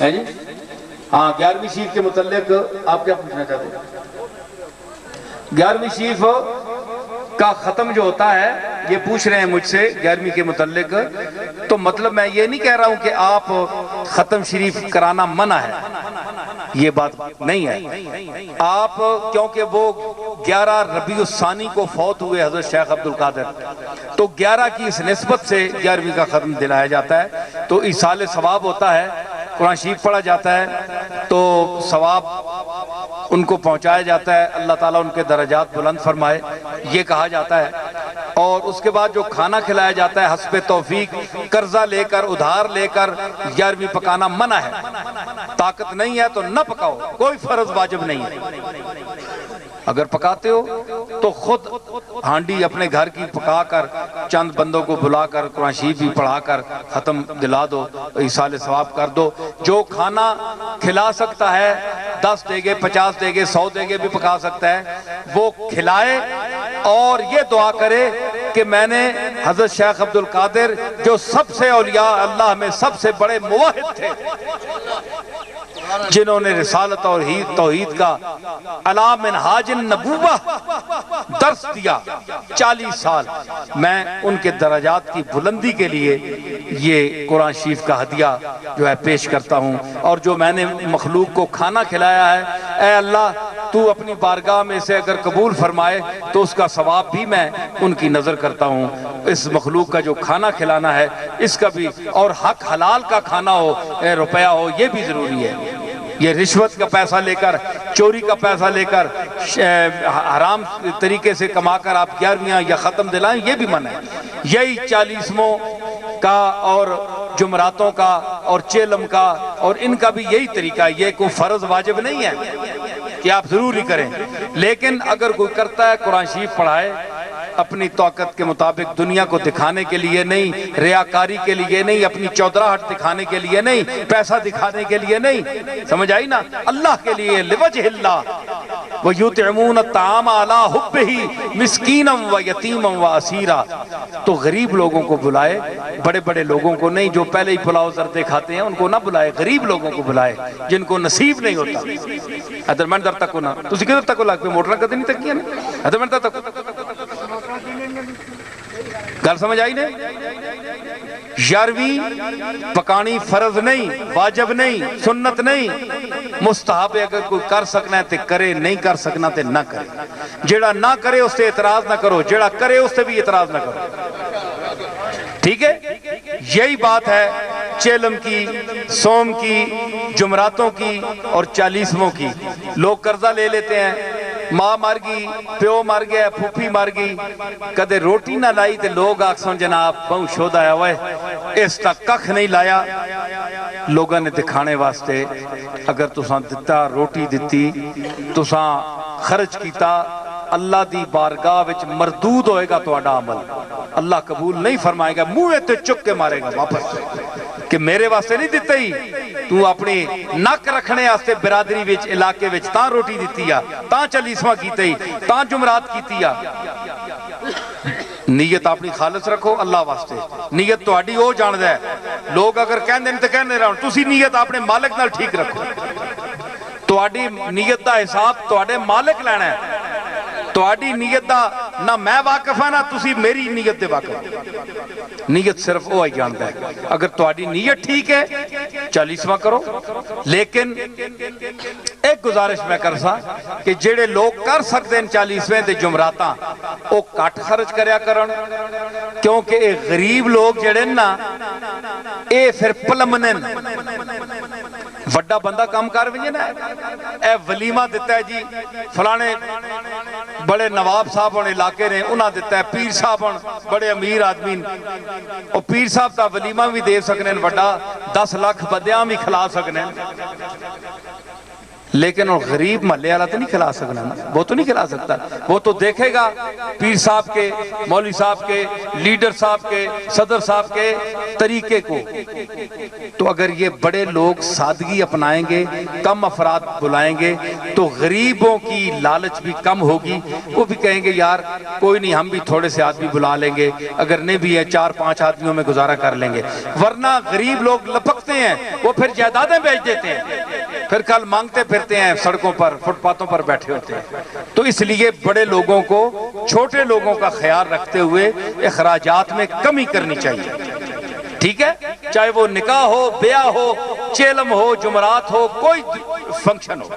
ہے جی ہاں 11ویں شریف کے متعلق آپ کیا پوچھنا چاہتے ہیں؟ 11ویں شریف کا ختم جو ہوتا ہے یہ پوچھ رہے ہیں مجھ سے 11ویں کے متعلق، تو مطلب میں یہ نہیں کہہ رہا ہوں کہ آپ ختم شریف کرانا منع ہے، یہ بات نہیں ہے۔ آپ کیونکہ وہ 11 ربیع الثانی کو فوت ہوئے حضرت شیخ عبد القادر، تو 11 کی اس نسبت سے 11ویں کا ختم دلایا جاتا ہے، تو ایصال ثواب ہوتا ہے، قرآن شریف پڑھا جاتا ہے تو ثواب ان کو پہنچایا جاتا ہے، اللہ تعالیٰ ان کے درجات بلند فرمائے، یہ کہا جاتا ہے۔ اور اس کے بعد جو کھانا کھلایا جاتا ہے حسب توفیق، قرضہ لے کر ادھار لے کر 11ویں پکانا منع ہے، طاقت نہیں ہے تو نہ پکاؤ، کوئی فرض واجب نہیں ہے۔ اگر پکاتے ہو تو خود ہانڈی اپنے گھر کی پکا کر چند بندوں کو بلا کر قرآن شریف بھی پڑھا کر ختم دلا دو، ایصال ثواب کر دو۔ جو کھانا کھلا سکتا ہے 10 دیگے 50 دیگے 100 دیگے بھی پکا سکتا ہے، وہ کھلائے اور یہ دعا کرے کہ میں نے حضرت شیخ عبد القادر جو سب سے اولیاء اللہ میں سب سے بڑے موحد تھے، جنہوں نے رسالت اور توحید کا علی منہاج النبوہ درس دیا 40 سال، میں ان کے درجات کی بلندی کے لیے یہ قرآن شریف کا ہدیہ جو ہے پیش کرتا ہوں۔ اور جو میں نے مخلوق کو کھانا کھلایا ہے، اے اللہ تو اپنی بارگاہ میں سے اگر قبول فرمائے تو اس کا ثواب بھی میں ان کی نظر کرتا ہوں۔ اس مخلوق کا جو کھانا کھلانا ہے اس کا بھی، اور حق حلال کا کھانا ہو، روپیہ ہو، یہ بھی ضروری ہے۔ یہ رشوت کا پیسہ لے کر، چوری کا پیسہ لے کر، حرام طریقے سے کما کر آپ 11ویں یا ختم دلائیں، یہ بھی منع ہے۔ یہی 40واں کا اور جمعراتوں کا اور چیلم کا اور ان کا بھی یہی طریقہ ہے، یہ کوئی فرض واجب نہیں ہے کہ آپ ضروری کریں، لیکن اگر کوئی کرتا ہے قرآن شریف پڑھائے اپنی طاقت کے مطابق، دنیا کو دکھانے کے لیے نہیں، ریاکاری کے لیے نہیں، اپنی چودراہٹ دکھانے کے لیے نہیں، پیسہ دکھانے کے لیے نہیں، سمجھ آئی نا، اللہ کے لیے، لوجہ اللہ۔ وَيُطْعِمُونَ الطَّعَامَ عَلَىٰ حُبِّهِ مِسْكِينًا وَيَتِيمًا وَأَسِيرًا۔ تو غریب لوگوں کو بلائے، بڑے بڑے لوگوں کو نہیں، جو پہلے ہی پلاؤ زردے کھاتے ہیں ان کو نہ بلائے، غریب لوگوں کو بلائے جن کو نصیب نہیں ہوتا۔ ادھر میں در تک ہونا، تسی کدھر تک ہو لگ پہ موٹرہ کدھر نہیں تک کیا نا، ادھر میں در تک گل سمجھ آئی نے؟ 11ویں پکانی فرض نہیں، واجب نہیں، سنت نہیں، مستحب ہے۔ اگر کوئی کر سکنا ہے تو کرے، نہیں کر سکنا تو نہ کرے۔ جیڑا نہ کرے اس سے اعتراض نہ کرو، جیڑا کرے اس سے بھی اعتراض نہ کرو، ٹھیک ہے؟ یہی بات ہے چیلم کی، سوم کی، جمعراتوں کی اور 40واں کی۔ لوگ قرضہ لے لیتے ہیں، ماں مر گئی، پیو مر گیا، پھوپھی مر گئی، کدے روٹی نہ لائی تے لوگ آکسن جناب بہوں شودہ ہے ہوئے اس تک ککھ نہیں لایا۔ لوگاں نے دکھانے واسطے اگر تساں دتا روٹی دتی، تساں خرچ کیتا، اللہ دی بارگاہ وچ مردود ہوئے گا تو اڈا عمل، اللہ قبول نہیں فرمائے گا، موے تے چک کے مارے گا واپس کہ میرے واسطے نہیں دیتے ہی، تو اپنی نک رکھنے آستے برادری وچ علاقے وچ تاں روٹی دیتی ہے، تاں 40واں کیتے ہی، تاں جمعرات کیتی ہے۔ نیت اپنی خالص رکھو اللہ واسطے، نیت تو اڈی ہو جان دے، لوگ اگر کہن دیں تو کہنے رہا ہوں، تسی نیت اپنے مالک نال ٹھیک رکھو، تو اڈی نیت دا حساب تو اڈے مالک لینا ہے، تو اڈی نیت دا نہ میں واقف ہے نہ تسی میری نیت دے واقف، نیت صرف وہ ہی جانتا ہے۔ اگر تو اڈی نیت ٹھیک ہے 40واں کرو، لیکن ایک گزارش میں کر سا کہ جڑے لوگ کر سکتے ہیں 40ویں تے جمعراتاں وہ کٹ خرچ کریا کرن، کیونکہ اے غریب لوگ جڑے نا اے پھر پلمنن وڈا بندہ کام کر ونجے نا، اے ولیمہ دیتا ہے جی فلانے بڑے نواب صاحب ہونے علاقے نے انہاں دیتا ہے، پیر صاحب ہون بڑے امیر آدمین، اور پیر صاحب تا ولیمہ بھی دے سکنے وڈا 10 لاکھ بدیاں بھی کھلا سکنے، لیکن وہ غریب محلے والا تو نہیں کھلا سکنا نا، وہ تو نہیں کھلا سکتا، وہ تو دیکھے گا پیر صاحب کے، مولوی صاحب کے، لیڈر صاحب کے، صدر صاحب کے طریقے کو۔ تو اگر یہ بڑے لوگ سادگی اپنائیں گے، کم افراد بلائیں گے، تو غریبوں کی لالچ بھی کم ہوگی، وہ بھی کہیں گے یار کوئی نہیں، ہم بھی تھوڑے سے آدمی بلا لیں گے، اگر نہیں بھی ہے 4-5 آدمیوں میں گزارا کر لیں گے۔ ورنہ غریب لوگ لپکتے ہیں، وہ پھر جائیدادیں بیچ دیتے ہیں، پھر کل مانگتے پھرتے ہیں سڑکوں پر، فٹ پاتھوں پر بیٹھے ہوتے ہیں۔ تو اس لیے بڑے لوگوں کو چھوٹے لوگوں کا خیال رکھتے ہوئے اخراجات میں کمی کرنی چاہیے، ٹھیک ہے؟ چاہے وہ نکاح ہو، بیعہ ہو، چیلم ہو، جمعرات ہو، کوئی فنکشن ہو۔